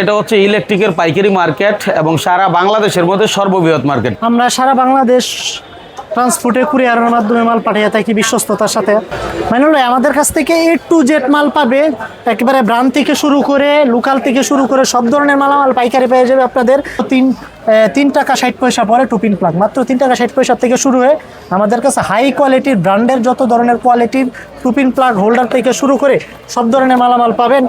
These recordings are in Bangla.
এটা হচ্ছে ইলেকট্রিকের পাইকারি মার্কেট এবং সারা বাংলাদেশের মধ্যে সর্ববৃহৎ মার্কেট। আমরা সারা বাংলাদেশ ট্রান্সপোর্টে কুরিয়ারের মাধ্যমে মাল পাঠিয়ে থাকি বিশ্বস্ততার সাথে। মানে হলো আমাদের কাছ থেকে A to Z মাল পাবে, একেবারে ব্র্যান্ড থেকে শুরু করে লোকাল থেকে শুরু করে সব ধরনের মালামাল পাইকারি পেয়ে যাবে আপনাদের। 3 টাকা 60 পয়সা পরে টুপিন প্লাগ মাত্র 3 টাকা 60 পয়সা থেকে শুরু হয়ে আমাদের কাছে হাই কোয়ালিটির ব্র্যান্ডের যত ধরনের কোয়ালিটির টুপিন প্লাগ হোল্ডার থেকে শুরু করে সব ধরনের মালামাল পাবেন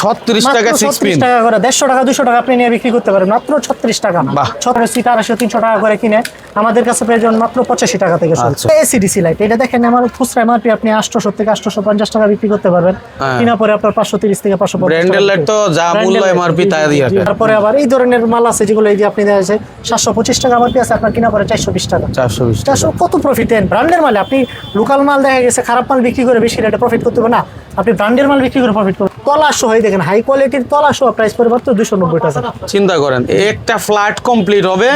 36 টাকা 6 পিন, টাকা করে 150 টাকা 200 টাকা আপনি নিয়ে বিক্রি করতে পারেন মাত্র 36 টাকা। 36 250 300 টাকা করে কিনে আমাদের কাছে প্রয়োজন মাত্র 85 টাকা থেকে শুরু। এসিডিসি লাইট এটা দেখেন আমার খুচরা এমআরপি আপনি 800 থেকে 850 টাকা বিক্রি করতে পারবেন, কিনা পরে আপনার 530 থেকে 550 ব্র্যান্ডের লাইট তো যা মূল্য এমআরপি তাই দিয়ে রাখে। তারপরে আবার এই ধরনের মাল আছে যেগুলো এই যে আপনি দেখা যাচ্ছে 725 টাকা এমআরপি আছে, আপনার কিনা পরে 420 টাকা। 420 কত প্রফিট দেন ব্র্যান্ডের মালে। আপনি লোকাল মাল দেখা গেছে খারাপ মাল বিক্রি করে বেশি রেটে প্রফিট করতে হবে না, আপনি ব্র্যান্ডের মাল বিক্রি করে প্রফিট করবেন। তলাশো হয় দেখেন হাই কোয়ালিটির তলাশো প্রাইস পড়ে মাত্র 290 টাকা। চিন্তা করেন একটা ফ্ল্যাট কমপ্লিট হবে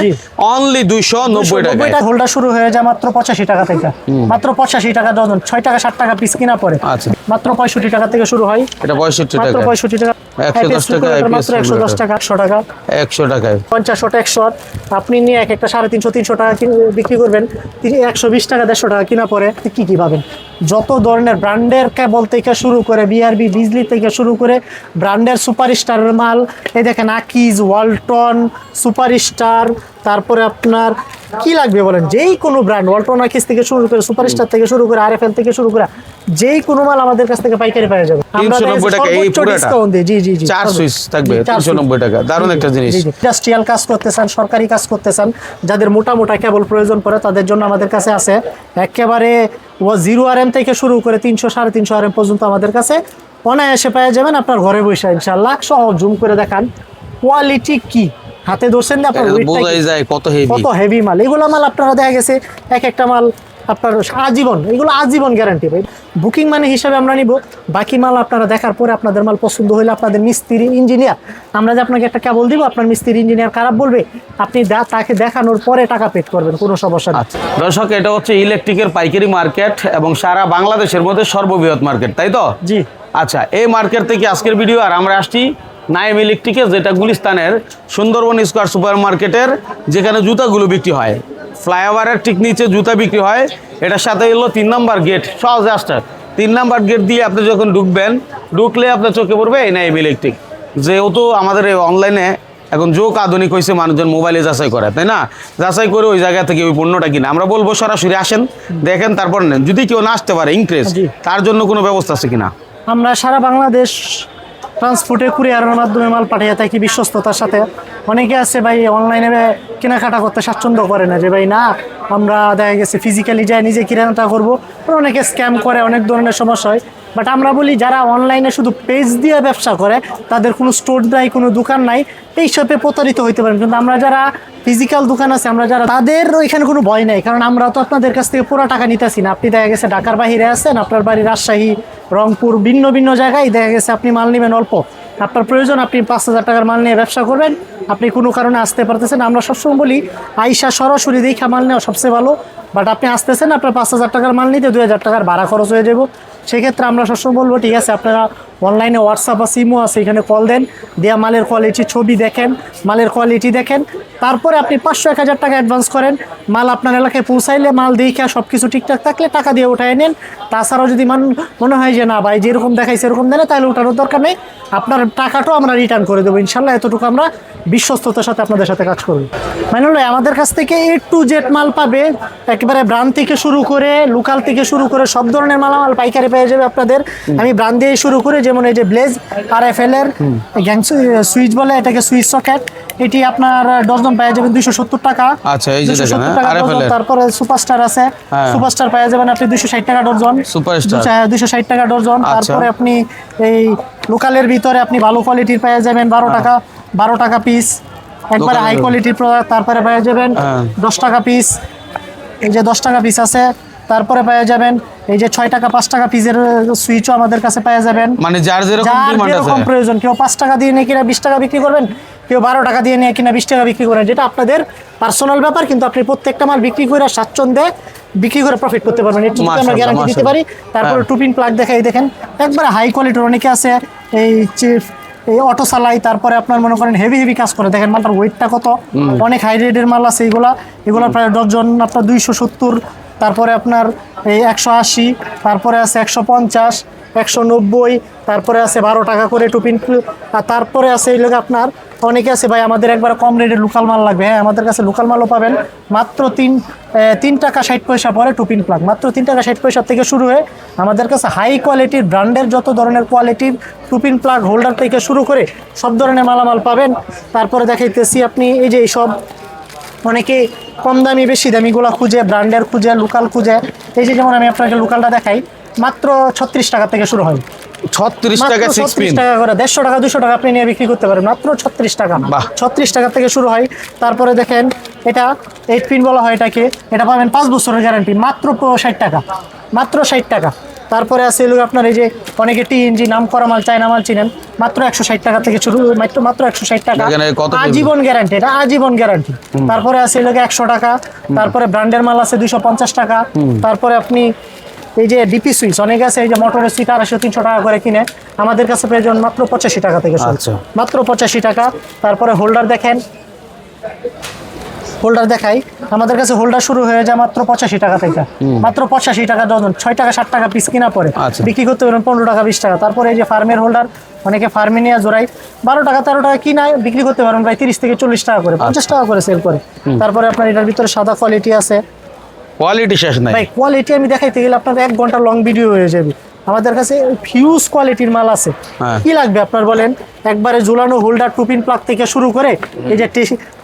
অনলি 290 টাকা। হোল্ডার শুরু হয়ে যায় মাত্র 85 টাকা থেকে, মাত্র 85 টাকা ডজন, 6 টাকা 60 টাকা পিস কিনা পড়ে। আচ্ছা মাত্র 65 টাকা থেকে শুরু হয়। এটা 65 মাত্র টাকা, 65 টাকা 110 টাকা মাত্র 110 টাকা 100 টাকা 100 টাকায় 50 100 আপনি নিয়ে একটা 350 300 টাকা বিক্রি করবেন, 120 টাকা 150 টাকা কিনা পরে কি পাবেন। যত ধরনের ব্র্যান্ডের কেবল থেকে শুরু করে বিআরবি বিজলি থেকে শুরু করে ব্র্যান্ডের সুপারস্টারের মাল এই দেখেন আকিজ ওয়ালটন সুপারস্টার, তারপরে আপনার কি লাগবে বলেন যেই কোনো ব্র্যান্ড ওয়ালটন আকিজ থেকে শুরু করে সুপারস্টার থেকে শুরু করে আরএফএল থেকে শুরু করে যেই কোনো মাল আমাদের কাছ থেকে পাইকারি পাওয়া যাবে। 390 টাকা এই পুরোটা ডিসকাউন্ট দিই। জি 4 সুইচ থাকবে 390 টাকা, দারুণ একটা জিনিস। ইন্ডাস্ট্রিয়াল কাজ করতে চান, সরকারি কাজ করতে চান, যাদের মোটা মোটা কেবল প্রয়োজন পড়ে তাদের জন্য আমাদের কাছে আছে একেবারে 0 RM থেকে শুরু করে 300 350 RM পর্যন্ত আমাদের কাছে অনায়াসে পেয়ে যাবেন আপনার ঘরে বসে ইনশাআল্লাহ। সহ জুম করে দেখান কোয়ালিটি কি হাতে ধরছেন না আপনার বোঝাই যায় কত হেভি মাল। এগুলো মাল আপনারা দেখা গেছে একটা মাল আপনার আজীবন, এগুলো আজীবন গ্যারান্টি ভাই। বুকিং মানে হিসাবে আমরা নিব, বাকি মাল আপনারা দেখার পরে আপনাদের মাল পছন্দ হলে আপনাদের মিস্ত্রি ইঞ্জিনিয়ার আমরা যে আপনাকে একটা কেবল দিব, আপনার মিস্ত্রি ইঞ্জিনিয়ার খারাপ বলবে আপনি তাকে দেখানোর পরে টাকা পেড করবেন, কোনো সমস্যা নেই। দর্শক এটা হচ্ছে ইলেকট্রিকের পাইকারি মার্কেট এবং সারা বাংলাদেশের মধ্যে সর্ববৃহৎ মার্কেট, তাই তো? জি। আচ্ছা এই মার্কেট থেকে আজকের ভিডিও আর আমরা আসছি নাইম ইলেকট্রিকে, যেটা গুলিস্তানের সুন্দরবন স্কোয়ার সুপার মার্কেটের যেখানে জুতাগুলো বিক্রি হয়, ফ্লাইওভারের ঠিক নিচে জুতা বিক্রি হয়। এটার সাথে এলো 3 নম্বর গেট, সহজে আসতে 3 নম্বর গেট দিয়ে আপনি যখন ঢুকলে আপনার চোখে পড়বে এই নাইম ইলেকট্রিক। যেহেতু আমাদের এই অনলাইনে এখন যোগ আধুনিক হয়েছে, মানুষজন মোবাইলে যাচাই করে, তাই না? যাচাই করে ওই জায়গা থেকে ওই পণ্যটা কিনা। আমরা বলবো সরাসরি আসেন, দেখেন, তারপর নেন। যদি কেউ না আসতে পারে ইনক্রেজ, তার জন্য কোনো ব্যবস্থা আছে কিনা? আমরা সারা বাংলাদেশ ট্রান্সপোর্টে কুরিয়ারের মাধ্যমে মাল পাঠিয়ে থাকি বিশ্বস্ততার সাথে। অনেকে আছে ভাই অনলাইনে কেনাকাটা করতে স্বাচ্ছন্দ্য করে না, যে ভাই না আমরা দেখা গেছে ফিজিক্যালি যাই নিজে কেনাকাটা করবো, অনেকে স্ক্যাম করে, অনেক ধরনের সমস্যা হয়। বাট আমরা বলি যারা অনলাইনে শুধু পেজ দিয়ে ব্যবসা করে, তাদের কোনো স্টোর নাই, কোনো দোকান নাই, এইসবে প্রতারিত হইতে পারেন। কিন্তু আমরা যারা ফিজিক্যাল দোকান আছে, আমরা যারা তাদের এখানে কোনো ভয় নাই, কারণ আমরা তো আপনাদের কাছ থেকে পুরো টাকা নিতেছি না। আপনি দেখা গেছে ঢাকার বাইরে আছেন, আপনার বাড়ি রাজশাহী রংপুর ভিন্ন জায়গায়, দেখা গেছে আপনি মাল নেবেন অল্প, আপনার প্রয়োজন আপনি 5000 টাকার মাল নিয়ে ব্যবসা করবেন, আপনি কোনো কারণে আসতে পারতেছেন। আমরা সবসময় বলি আইসা সরাসরি দেখা মাল নেওয়া সবচেয়ে ভালো। বাট আপনি আসতেছেন, আপনার 5000 টাকার মাল নিতে 2000 টাকার ভাড়া খরচ হয়ে যাব। সেক্ষেত্রে আমরা সবসময় বলবো ঠিক আছে আপনারা অনলাইনে হোয়াটসঅ্যাপ বা ইমো আছে, এখানে কল দেন, দেওয়া মালের কোয়ালিটি ছবি দেখেন, মালের কোয়ালিটি দেখেন, তারপরে আপনি 500 1000 টাকা অ্যাডভান্স করেন। মাল আপনার এলাকায় পৌঁছাইলে মাল দেখে সব কিছু ঠিকঠাক থাকলে টাকা দিয়ে উঠায় নেন। তাছাড়াও যদি মনে হয় যে না ভাই যেরকম দেখাইছে এরকম দেন, তাহলে উঠানোর দরকার নেই, আপনার টাকাটাও আমরা রিটার্ন করে দেবো ইনশাল্লাহ। এতটুকু আমরা বিশ্বস্ততার সাথে আপনাদের সাথে কাজ করব। মানে হলো আমাদের কাছ থেকে A to Z মাল পাবে, একেবারে ব্র্যান্ড থেকে শুরু করে লোকাল থেকে শুরু করে সব ধরনের মালামাল পাইকারি পেয়ে যাবে আপনাদের। আমি ব্র্যান্ড দিয়ে শুরু করে, যেমন এই যে ব্লেজ আরএফএল এর গ্যাং সুইচ বলে, এটাকে সুইচ সকেট, এটি আপনার ডজন পেয়ে যাবেন 270 টাকা। আচ্ছা এই যে দেখেন আরএফএল। তারপরে সুপারস্টার আছে, সুপারস্টার পেয়ে যাবেন আপনি 260 টাকা ডজন, সুপারস্টার 260 টাকা ডজন। তারপরে আপনি এই লোকালের ভিতরে আপনি ভালো কোয়ালিটির পেয়ে যাবেন 12 টাকা পিস, একবারে হাই কোয়ালিটির প্রোডাক্ট। তারপরে পেয়ে যাবেন 10 টাকা পিস, এই যে 10 টাকা পিস আছে। তারপরে পেয়ে যাবেন এই যে 6 টাকা 5 টাকা পিসের সুইচও আমাদের কাছে পেয়ে যাবেন। মানে যার যেরকম প্রয়োজন, কেউ 5 টাকা দিয়ে নিয়ে কিনা 20 টাকা বিক্রি করবেন, কেউ 12 টাকা দিয়ে নিয়ে কিনা 20 টাকা বিক্রি করেন, যেটা আপনাদের পার্সোনাল ব্যাপার। কিন্তু আপনি প্রত্যেকটা মাল বিক্রি করে স্বাচ্ছন্দ্যে বিক্রি করে প্রফিট করতে পারবেন, এটুকু আমরা গ্যারান্টি দিতে পারি। তারপরে টুপিন প্লাগ দেখাই দেখেন একবারে হাই কোয়ালিটির। অনেকে আছে এই এই অটো চালাই, তারপরে আপনার মনে করেন হেভি হেভি কাজ করে। দেখেন মালটার ওয়েটটা কত, অনেক হাই রেটের মাল আছে এগুলা প্রায় ডজন আপনার 270, তারপরে আপনার এই 180, তারপরে আছে 150, 190, তারপরে আছে 12 টাকা করে টুপিন। আর তারপরে আছে এই লোক আপনার অনেকে আছে ভাই আমাদের একবার কম রেটের লোকাল মাল লাগবে। হ্যাঁ, আমাদের কাছে লোকাল মালও পাবেন মাত্র 3 টাকা 60 পয়সা পরে টুপিন প্লাগ, মাত্র 3 টাকা 60 পয়সা থেকে শুরু হয়ে আমাদের কাছে হাই কোয়ালিটির ব্র্যান্ডের যত ধরনের কোয়ালিটির টুপিন প্লাগ হোল্ডার থেকে শুরু করে সব ধরনের মালামাল পাবেন। তারপরে দেখাইতেছি আপনি এই যে সব অনেকে কম দামি বেশি দামিগুলো খুঁজে, ব্র্যান্ডের খুঁজে, লোকাল খুঁজে। এই যে যেমন আমি আপনাকে লোকালটা দেখাই, মাত্র 36 টাকা থেকে শুরু হয়। 36 টাকা 6 পিন, 36 টাকা করে 150 টাকা 200 টাকা আপনি নিয়ে বিক্রি করতে পারেন মাত্র 36 টাকা। বাহ। 36 টাকা থেকে শুরু হয়। তারপরে দেখেন এটা 8 পিন বলা হয় এটাকে, এটা পাবেন 5 বছরের গ্যারান্টি মাত্র 60 টাকা, মাত্র 60 টাকা। তারপরে আছে লোক আপনার এই যে অনেকে টিএনজি নাম করা মাল, চায়না মাল চিনেন, মাত্র 160 টাকা থেকে শুরু, মাত্র 160 টাকা, এখানে কত আজীবন গ্যারান্টি, এটা আজীবন গ্যারান্টি। তারপরে আছে লোক 100 টাকা, তারপরে ব্র্যান্ডের মাল আছে 250 টাকা। তারপরে আপনি এই যে ডিপি সুইচ অনেক আছে, এই যে মোটরের সুইচ 250-300 টাকা করে কিনে, আমাদের কাছে প্রয়োজন মাত্র 85 টাকা থেকে শুরু, আচ্ছা। মাত্র 85 টাকা। তারপরে হোল্ডার দেখেন, হোল্ডার দেখাই, আমাদের কাছে হোল্ডার শুরু হয়ে যায় মাত্র 85 টাকা থেকে, মাত্র 85 টাকা ডজন, 6 টাকা 7 টাকা পিস কিনা পরে আচ্ছা। বিক্রি করতে পারেন 15 টাকা 20 টাকা। তারপরে এই যে ফার্মের হোল্ডার, অনেকে ফার্মে নিয়ে জোড়াই 12 টাকা 13 টাকা কিনা বিক্রি করতে পারেন প্রায় 30 থেকে 40 টাকা করে, 50 টাকা করে সেল করে। তারপরে আপনার এটার ভিতরে সাদা কোয়ালিটি আছে কোয়ালিটি শেষ নাই ভাই, কোয়ালিটি আমি দেখাইতে গেলে আপনার 1 ঘন্টা লং ভিডিও হয়ে যাবে। আমাদের কাছে হিউজ কোয়ালিটির মাল আছে। হ্যাঁ। কি লাগবে আপনার বলেন, একবারে ঝুলানো হোল্ডার টুপিন প্লাগ থেকে শুরু করে এই যে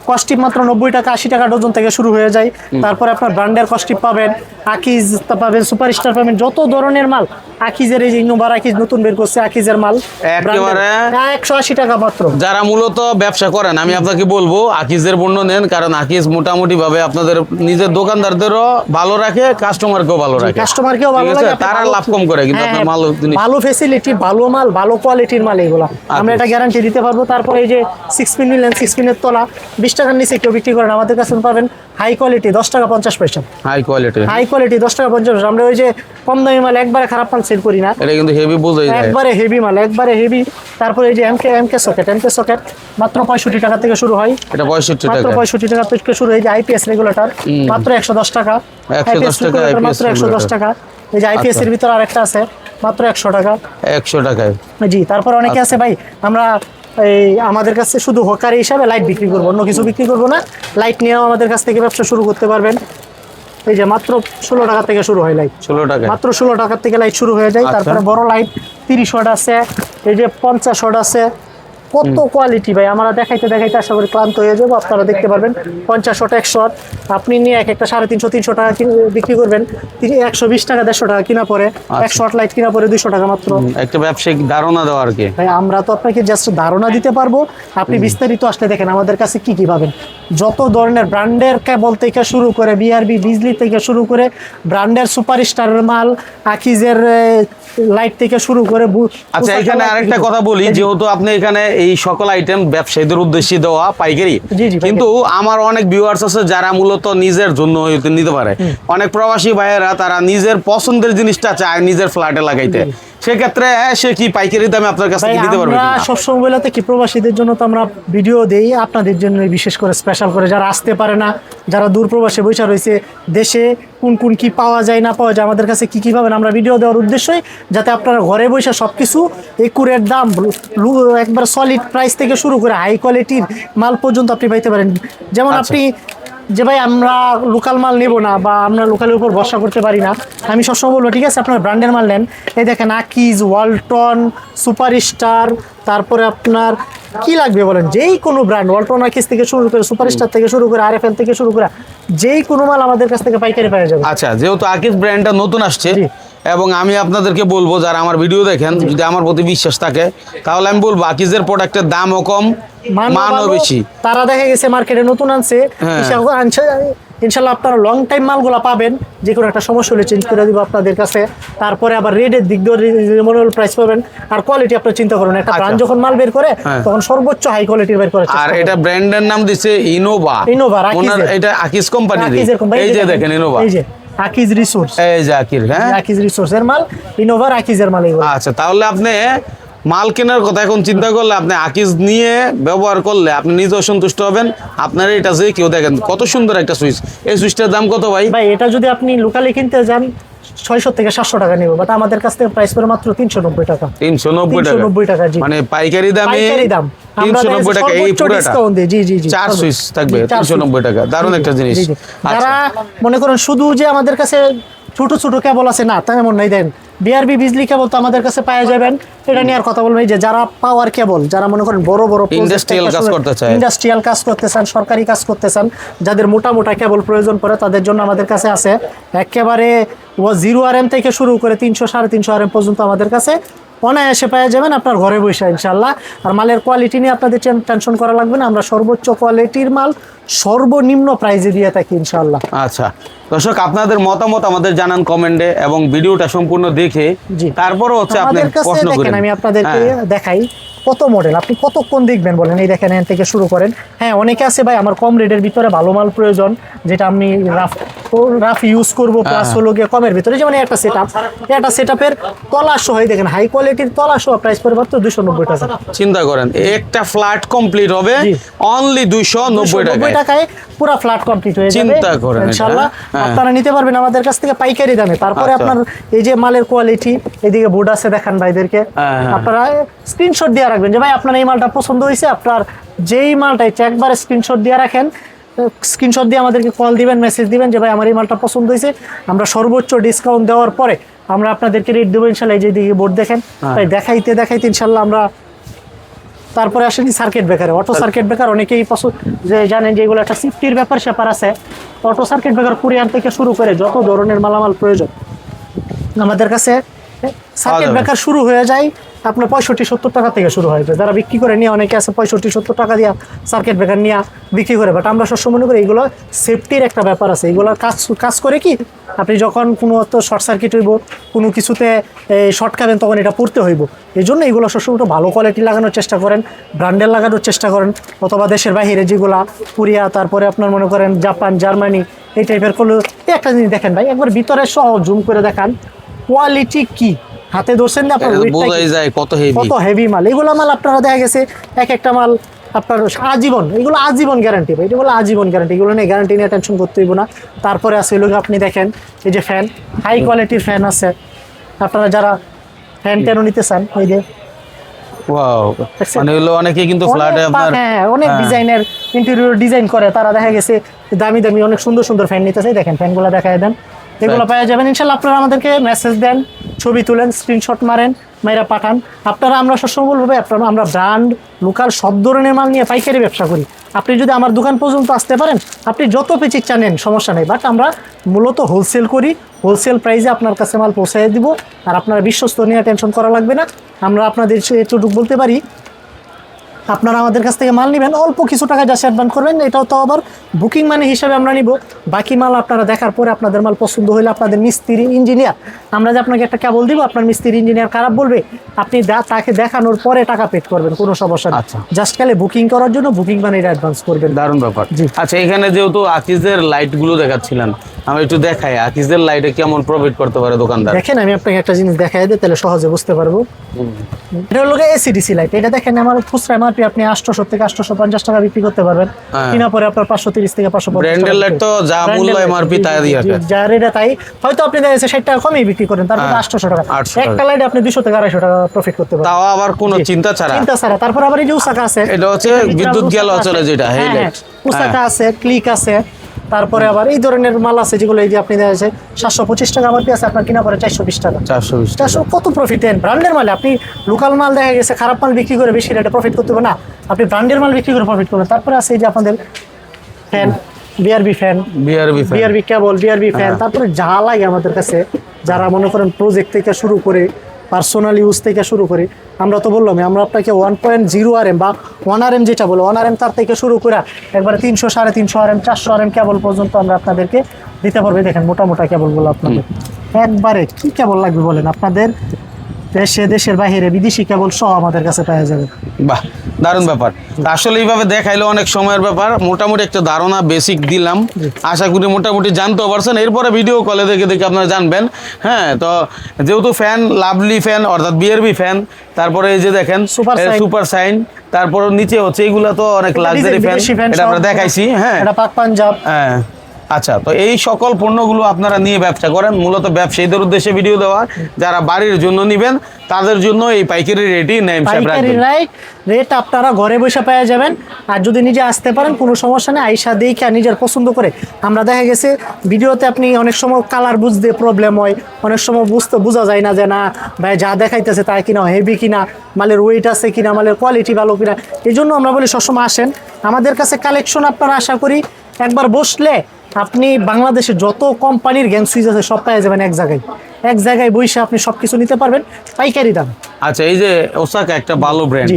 কস্টিপ মাত্র 90 টাকা 80 টাকা ডজন থেকে শুরু হয়ে যায়। তারপরে আপনার ব্র্যান্ডের কস্টিপ পাবেন, আকিজ পাবেন, সুপারস্টার পাবেন, যত ধরনের মাল। আকিজের এই যে ইনোভার আকিজ নতুন বের করছে, আকিজের মাল একেবারে 180 টাকা মাত্র। যারা মূলত ব্যবসা করেন, আমি আপনাকে বলবো আকিজের পণ্য নেন, কারণ আকিজ মোটামুটি ভাবে আপনাদের নিজের দোকানদারদেরও ভালো রাখে, কাস্টমারকেও ভালো রাখে, কাস্টমারকেও ভালো ঠিক আছে? লাগে, আপনি তারা ভালো- লাভ কম করে, কিন্তু হ্যাঁ, আপনার মাল জিনিস ভালো ফ্যাসিলিটি, ভালো মাল, ভালো কোয়ালিটির মাল এগুলো আমরা এটা গ্যারান্টি দিতে পারবো। তারপরে এই যে 6 পিন নিলেন, 6 পিনের তলা 20 টাকার নিচে কেউ বিক্রি করেন, আমাদের কাছে পাবেন হাই কোয়ালিটি 10 টাকা 50 পয়সা, হাই কোয়ালিটি। হাই কোয়ালিটি 10 টাকা 50 পয়সা। আমরা ওই যে কম দামি মাল একবারে খারাপ মাল সেল করি না, এটা কিন্তু হেভি বোঝাই যায়। একবারে হেভি মাল, একবারে হেভি। তারপরে এই যে এমকে সকেট মাত্র 65 টাকা থেকে শুরু হয়, এটা 65 মাত্র টাকা। 65 টাকা থেকে শুরু। এই যে আইপিএস রেগুলেটর মাত্র 110 টাকা, 110 টাকা regulator মাত্র 110 টাকা। এই যে আইপিএস এর ভিতর আরেকটা আছে মাত্র 100 টাকা। 100 টাকায়। জি, তারপর অনেকে আছে ভাই, আমরা এই আমাদের কাছে শুধু হকারি হিসাবে লাইট বিক্রি করবো, অন্য কিছু বিক্রি করবো না। লাইট নিয়েও আমাদের কাছ থেকে ব্যবসা শুরু করতে পারবেন। এই যে মাত্র 16 টাকা থেকে শুরু হয় লাইট, 16 টাকা। মাত্র 16 টাকার থেকে লাইট শুরু হয়ে যায়। আচ্ছা। তারপরে বড় লাইট 30 ওয়াট আছে, এই যে 50 ওয়াট আছে, কত কোয়ালিটি ভাই, আমরা দেখাইতে দেখাইতে আশা করি ক্লান্ত হয়ে যাবো। আপনারা দেখতে পারবেন 50 ওয়াট 100 ওয়াট আপনি নিয়ে একটা 350-300 টাকা বিক্রি করবেন, 120 টাকা 150 টাকা কিনা পরে, 100 ওয়াট লাইট কিনা পরে 200 টাকা মাত্র। একটা ব্যবসায়িক ধারণা দেওয়া আর কি। ভাই আমরা তো আপনাকে জাস্ট ধারণা দিতে পারবো, আপনি বিস্তারিত আসলে দেখেন আমাদের কাছে কি কি পাবেন। যত ধরনের ব্র্যান্ডের কেবল থেকে শুরু করে, বিআরবি বিজলি থেকে শুরু করে, ব্র্যান্ডের সুপারস্টারের মাল, আকিজের লাইট থেকে শুরু করে। আচ্ছা, এখানে আরেকটা কথা বলি, যেহেতু আপনি এখানে এই সকল আইটেম ব্যবসায়ীদের উদ্দেশ্যে দেওয়া পাইকারি, জি, পাইকারি। কিন্তু আমার অনেক ভিউয়ার্স আছে যারা মূলত নিজের জন্য হয়তো নিতে পারে। অনেক প্রবাসী ভাইয়েরা তারা নিজের পছন্দের জিনিসটা চায় নিজের ফ্ল্যাটে লাগাইতে, সেক্ষেত্রে সে কি পাইকারি দামে আপনার কাছ থেকে নিতে পারবে আমরা কিনা? সবসময় বলে থাকি প্রবাসীদের জন্য তো আমরা ভিডিও দেই, আপনাদের জন্য বিশেষ করে স্পেশাল করে, যারা আসতে পারে না, যারা দূর প্রবাসে বসে রয়েছে, দেশে কোন কোন কি পাওয়া যায় না পাওয়া যায়, আমাদের কাছে কি কি পাবেন, আমরা ভিডিও দেওয়ার উদ্দেশ্যই যাতে আপনারা ঘরে বসে সব কিছু একুরেট দাম, একবার সলিড প্রাইস থেকে শুরু করে হাই কোয়ালিটির মাল পর্যন্ত আপনি পাইতে পারেন। যেমন আচ্ছা। আপনি যে ভাই আমরা লোকাল মাল নেব না বা আমরা লোকালের উপর ভরসা করতে পারি না, আমি সবসময় বলবো ঠিক আছে আপনার ব্র্যান্ডের মাল নেন। এই দেখেন আকিজ, ওয়ালটন, সুপারস্টার, তারপরে আপনার কি লাগবে বলেন, যেই কোনো ব্র্যান্ড, ওয়ালটন আকিজ থেকে শুরু করে, সুপারস্টার থেকে শুরু করে, আরএফএল থেকে শুরু করে, যেই কোনো মাল আমাদের কাছ থেকে পাইকারি পাওয়া যাবে। আচ্ছা, যেহেতু আকিজ ব্র্যান্ডটা নতুন আসছে, জি। এবং আমি আপনাদেরকে বলবো যারা আমার ভিডিও দেখেন, যদি আমার প্রতি বিশ্বাস থাকে তাহলে আমি বলবো আকিজের প্রোডাক্টের দামও কম, মানও বেশি। তারা দেখা গেছে মার্কেটে নতুন আনছে, ইনশাল্লাহ আপনারা লং টাইম মালগুলো পাবেন, যে কোনো একটা সমস্যা হলে চেঞ্জ করে দিব আপনাদের কাছে। তারপরে আবার রেটের দিক দিয়ে রিজনেবল প্রাইস পাবেন, আর কোয়ালিটি আপনারা চিন্তা করুন, একটা ব্র্যান্ড যখন মাল বের করে তখন সর্বোচ্চ হাই কোয়ালিটির বের করে। আর এটা ব্র্যান্ডের নাম দিছে ইনোভা, এটা আকিজ কোম্পানির। এই যে দেখেন ইনোভা, এই যে আকিজ রিসোর্স, এই যে আকির, হ্যাঁ আকিজ রিসোর্সের মাল, ইনোভার আকিজের মাল এগুলো। আচ্ছা, তাহলে আপনি মাল কেনার কথা এখন চিন্তা করলে আপনি আকিজ নিয়ে ব্যবহার করলে আপনি নিজেও সন্তুষ্ট হবেন। আপনার এটা যে কেউ দেখেন কত সুন্দর একটা সুইচ, এই সুইচটার দাম কত ভাই? ভাই এটা যদি আপনি লোকালি কিনতে যান 600 থেকে 700 টাকা নিব, বাট আমাদের কাছ থেকে প্রাইস করে মাত্র 390 টাকা। 390 টাকা, জি। মানে পাইকারি দামে পাইকারি দাম 390 টাকা এই পুরোটা ডিসকাউন্ট দিই। জি জি জি, 4 সুইচ থাকবে 390 টাকা, দারুণ একটা জিনিস। জি, জি। আচ্ছা, যারা মনে করেন শুধু যে আমাদের কাছে ছোট ছোট কেবল আছে না, তেমন নাই। দেন বিআরবি বিজলি কেবল তো আমাদের কাছে পাওয়া যাবেন, এটা নিয়ে আর কথা বলবো। এই যে যারা পাওয়ার কেবল, যারা মনে করেন বড় বড় ইন্ডাস্ট্রিয়াল কাজ করতে চায়, ইন্ডাস্ট্রিয়াল কাজ করতে চান, সরকারি কাজ করতে চান, যাদের মোটা মোটা কেবল প্রয়োজন পড়ে, তাদের জন্য আমাদের কাছে আছে একেবারে 0 RM থেকে শুরু করে 300 350 RM পর্যন্ত আমাদের কাছে অনায়াসে পেয়ে যাবেন আপনার ঘরে বসে ইনশাল্লাহ। আর মালের কোয়ালিটি নিয়ে আপনাদের টেনশন করা লাগবে না, আমরা সর্বোচ্চ কোয়ালিটির মাল সর্বনিম্ন প্রাইজে দিয়ে থাকি ইনশাল্লাহ। আচ্ছা দর্শক, আপনাদের মতামত আমাদের জানান কমেন্টে এবং ভিডিওটা সম্পূর্ণ দেখে জি। তারপরে হচ্ছে আপনি আমাদের কাছে প্রশ্ন দেখেন, করেন। আমি আপনাদেরকে দেখাই কত মডেল, আপনি কতক্ষণ দেখবেন বলেন। এই দেখেন, এখান থেকে শুরু করেন। হ্যাঁ, অনেকে আছে ভাই আমার কম রেটের ভিতরে ভালো মাল প্রয়োজন, যেটা আমি রাফ ইউজ করবো, প্লাস হলো গিয়ে কমের ভিতরে, যেমন একটা সেটআপের তলা সহ, দেখেন হাই কোয়ালিটির তলা সহ প্রাইস পড়বে মাত্র 290 টাকা। চিন্তা করেন একটা ফ্ল্যাট কমপ্লিট হবে জি। অনলি 290 টাকায় পুরো ফ্ল্যাট কমপ্লিট হয়ে যাবে চিন্তা করেন ইনশাআল্লাহ। এটা, হ্যাঁ। আপনারা নিতে পারবেন আমাদের কাছ থেকে পাইকারি দামে। তারপরে আচ্ছা। আপনার এই যে মালের কোয়ালিটি, এদিকে বোর্ড আছে দেখান ভাইদেরকে, হ্যাঁ। আপনারা স্ক্রিনশট দিয়ে রাখবেন যে ভাই আপনার এই মালটা পছন্দ হয়েছে, আপনার যেই মালটা ইচ্ছা একবারে স্ক্রিনশট দিয়ে রাখেন। স্ক্রিনশট দিয়ে আমাদেরকে কল দিবেন, মেসেজ দিবেন যে ভাই আমার এই মালটা পছন্দ হয়েছে। আমরা সর্বোচ্চ ডিসকাউন্ট দেওয়ার পরে আমরা আপনাদেরকে রেট দেবো ইনশাল্লাহ। এই যে দিকে বোর্ড দেখেন, তাই দেখাইতে দেখাইতে ইনশাল্লাহ আমরা তারপরে আসেনি সার্কিট ব্রেকারে। অটো সার্কিট ব্রেকার অনেকেই পছন্দ যে জানেন যে এগুলো একটা সেফটির ব্যাপার স্যাপার আছে। অটো সার্কিট ব্রেকার কুরিয়ার থেকে শুরু করে যত ধরনের মালামাল প্রয়োজন আমাদের কাছে সার্কিট ব্রেকার শুরু হয়ে যায় আপনার 65-70 টাকা থেকে শুরু হয়ে যায়। যারা বিক্রি করে নিয়ে অনেকে আছে 65-70 টাকা দিয়ে সার্কিট ব্রেকার নিয়ে বিক্রি করে, বাট আমরা সবসময় মনে করি এগুলো সেফটির একটা ব্যাপার আছে। এগুলো কাজ করে কি, আপনি যখন কোনো তো শর্ট সার্কিট হইব, কোনো কিছুতে শর্ট খাবেন, তখন এটা পড়তে হইব। এই জন্য এগুলো সবসময় একটু ভালো কোয়ালিটি লাগানোর চেষ্টা করেন, ব্র্যান্ডের লাগানোর চেষ্টা করেন, অথবা দেশের বাইরে যেগুলা কোরিয়া, তারপরে আপনার মনে করেন জাপান, জার্মানি, এই টাইপের করলে একটা জিনিস দেখেন ভাই, একবার ভিতরে সহ জুম করে দেখান কোয়ালিটি কি, হাতে ধরছেন না আপনার বোঝাই যায় কত হেভি মাল। এগুলো মাল আপনারা দেখা গেছে এক একটা মাল আপনার আজীবন, এগুলো আজীবন গ্যারান্টি ভাই, এগুলো আজীবন গ্যারান্টি, এগুলো নিয়ে গ্যারান্টি নিয়ে টেনশন করতে হইব না। তারপরে আছে লোক আপনি দেখেন এই যে ফ্যান, হাই কোয়ালিটির ফ্যান আছে, আপনারা যারা ফ্যান টেনও নিতে চান, ওই যে ওয়াও, মানে হলো অনেকে কিন্তু ফ্ল্যাটে আপনার অনেক ডিজাইনের ইন্টেরিয়র ডিজাইন করে, তারা দেখা গেছে দামি দামি অনেক সুন্দর সুন্দর ফ্যান নিতে চাই। দেখেন ফ্যানগুলো দেখায় দেন, এগুলো পাওয়া যাবেন ইনশাল্লাহ। আপনারা আমাদেরকে মেসেজ দেন, ছবি তুলেন, স্ক্রিনশট মারেন, মাইরা পাঠান। আপনারা আমরা সবসময় বলবো ভাই, আপনারা আমরা ব্র্যান্ড লোকাল সব ধরনের মাল নিয়ে পাইকারি ব্যবসা করি। আপনি যদি আমার দোকান পর্যন্ত আসতে পারেন, আপনি যত পেঁচি চানেন সমস্যা নেই, বাট আমরা মূলত হোলসেল করি, হোলসেল প্রাইসে আপনার কাছে মাল পৌঁছায় দিব। আর আপনারা বিশ্বস্ত নিয়ে টেনশন করা লাগবে না। আমরা আপনাদের এতটুকু বলতে পারি, আপনারা আমাদের কাছ থেকে মাল নেবেন, অল্প কিছু টাকা যা অ্যাডভান্স করবেন, এটাও তো আবার বুকিং মানি হিসাবে আমরা নিব। বাকি মাল আপনারা দেখার পরে আপনাদের মাল পছন্দ হলে আপনাদের মিস্ত্রি ইঞ্জিনিয়ার, আমরা যে আপনাকে একটা কেবল দিব, আপনার মিস্ত্রি ইঞ্জিনিয়ার খারাপ বলবে, আপনি তাকে দেখানোর পরে টাকা পেড করবেন, কোনো সমস্যা নেই। জাস্ট খালি বুকিং করার জন্য বুকিং মানিটা অ্যাডভান্স করবেন। দারুণ ব্যাপার। আচ্ছা, এখানে যেহেতু আকিজের লাইটগুলো দেখাচ্ছিলেন, আমি একটু দেখাই আকিজের লাইটে কেমন প্রফিট করতে পারে দোকানদার। দেখেন আমি আপনাকে একটা জিনিস দেখাই দিই, তাহলে সহজে বুঝতে পারবো। এটা হলো এসিডিসি লাইট। এটা দেখেন আমার খুচরা এমআরপি আপনি 800 থেকে 850 টাকা বিক্রি করতে পারবেন, কিনা পরে আপনার 530 থেকে 550 ব্র্যান্ডের লাইট তো যা মূল্য এমআরপি তাই দিয়ে রাখে, যা রেট তাই। হয়তো আপনি দেখেন 60 টাকা কমই বিক্রি করেন, তারপর 800 টাকা, একটা লাইট আপনি 200 থেকে 250 টাকা প্রফিট করতে পারবেন, তাও আবার কোনো চিন্তা ছাড়া। তারপর আবার এই যে উসাকা আছে, এটা হচ্ছে বিদ্যুৎ গেল চলে যেটা হাইলাইট, উসাকা আছে, ক্লিক আছে। তারপরে আবার এই ধরনের মাল আছে যেগুলো এই যে আপনি দেখা যাচ্ছে 725 টাকা আমার আছে, আপনার কিনা পরে 420 টাকা। 420 কত প্রফিট দেন ব্র্যান্ডের মালে। আপনি লোকাল মাল দেখা গেছে খারাপ মাল বিক্রি করে বেশি রেটে প্রফিট করতে হবে না, আপনি ব্র্যান্ডের মাল বিক্রি করে প্রফিট করবেন। তারপরে আছে এই যে আপনাদের ফ্যান, বিআরবি ফ্যান, বিআরবি কেবল, বিআরবি ফ্যান, তারপরে যা লাগে আমাদের কাছে, যারা মনে করেন প্রজেক্ট থেকে শুরু করে পার্সোনাল ইউজ থেকে শুরু করে, আমরা তো বললাম আমরা আপনাকে 1.0 RM বা 1 RM যেটা বলো 1 RM, তার থেকে শুরু করে একবারে 300, 350 RM, 400 RM কেবল পর্যন্ত আমরা আপনাদেরকে দিতে পারবো। দেখেন মোটা মোটা কেবলগুলো আপনাদের একবারে কি কেবল লাগবে বলেন, আপনাদের দেশের বাইরে বিদেশি কেবল সহ আমাদের কাছে পাওয়া যাবে। বাহ, দারুণ ব্যাপার। তা আসলে এইভাবে দেখাইলো অনেক সময়ের ব্যাপার, মোটামুটি একটা ধারণা বেসিক দিলাম, আশা করি মোটামুটি জানতেও পারছেন। এরপরে ভিডিও কলে দেখে দেখে আপনারা জানবেন। হ্যাঁ, তো যেহেতু ফ্যান লাভলি ফ্যান অর্থাৎ বিআরবি ফ্যান, তারপরে এই যে দেখেন সুপার সাইন, তারপর নিচে হচ্ছে এইগুলা তো অনেক লাক্সারি ফ্যান, এটা আমরা দেখাইছি। হ্যাঁ, এটা পাক পাঞ্জাব। হ্যাঁ, আচ্ছা, তো এই সকল পণ্যগুলো আপনারা নিয়ে ব্যবসা করেন, মূলত ব্যবসায়ীদের উদ্দেশ্যে ভিডিও দেওয়া, যারা বাড়ির জন্য নেবেন তাদের জন্য এই পাইকারি রেটই নাইম সাহেব রাখবেন। রেট আপনারা ঘরে বসে পেয়ে যাবেন। আর যদি নিজে আসতে পারেন কোনো সমস্যা নেই, আইসা দেখে নিজের পছন্দ করে। আমরা দেখা গেছে ভিডিওতে আপনি অনেক সময় কালার বুঝতে প্রবলেম হয়, অনেক সময় বোঝা যায় না যে না ভাই যা দেখাইতেছে তাই কিনা হেভি কিনা, মালের ওয়েট আছে কিনা, মালের কোয়ালিটি ভালো কিনা। এই জন্য আমরা বলি সবসময় আসেন আমাদের কাছে। কালেকশন আপনারা আশা করি একবার বসলে আপনি বাংলাদেশে যত কোম্পানির গ্যাং সুইচ আছে সব পেয়ে যাবেন এক জায়গায় বসে আপনি সবকিছু নিতে পারবেন পাইকারি দাম। আচ্ছা, এই যে ওসাকা একটা ভালো ব্র্যান্ড,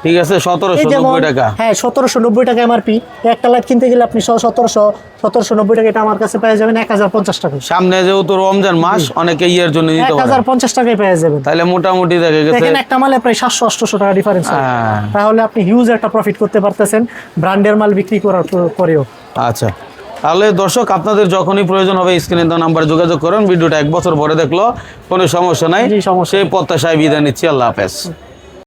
ঠিক আছে, 1790 টাকা। হ্যাঁ, 1790 টাকা এমআরপি। একটা লাইট কিনতে গেলে আপনি 1790 টাকা, এটা আমার কাছে পেয়ে যাবেন 1050 টাকা। সামনে যেহেতু রমজান মাস, অনেকে ইয়ের জন্য নিতে পারে, 1050 টাকায় পেয়ে যাবেন। তাহলে মোটামুটি দেখা গেছে দেখেন একটা মালে প্রায় 700-800 টাকা ডিফারেন্স। তাহলে আপনি হিউজ একটা প্রফিট করতে পারতেছেন ব্র্যান্ডের মাল বিক্রি করার পরেও। আচ্ছা, তাহলে দর্শক আপনাদের যখনই প্রয়োজন হবে স্ক্রিনে দেওয়া নাম্বারে যোগাযোগ করুন। ভিডিওটা 1 বছর পরে দেখলো কোনো সমস্যা নাই, সেই প্রত্যাশায় বিদায় নিচ্ছি। আল্লাহ হাফেজ।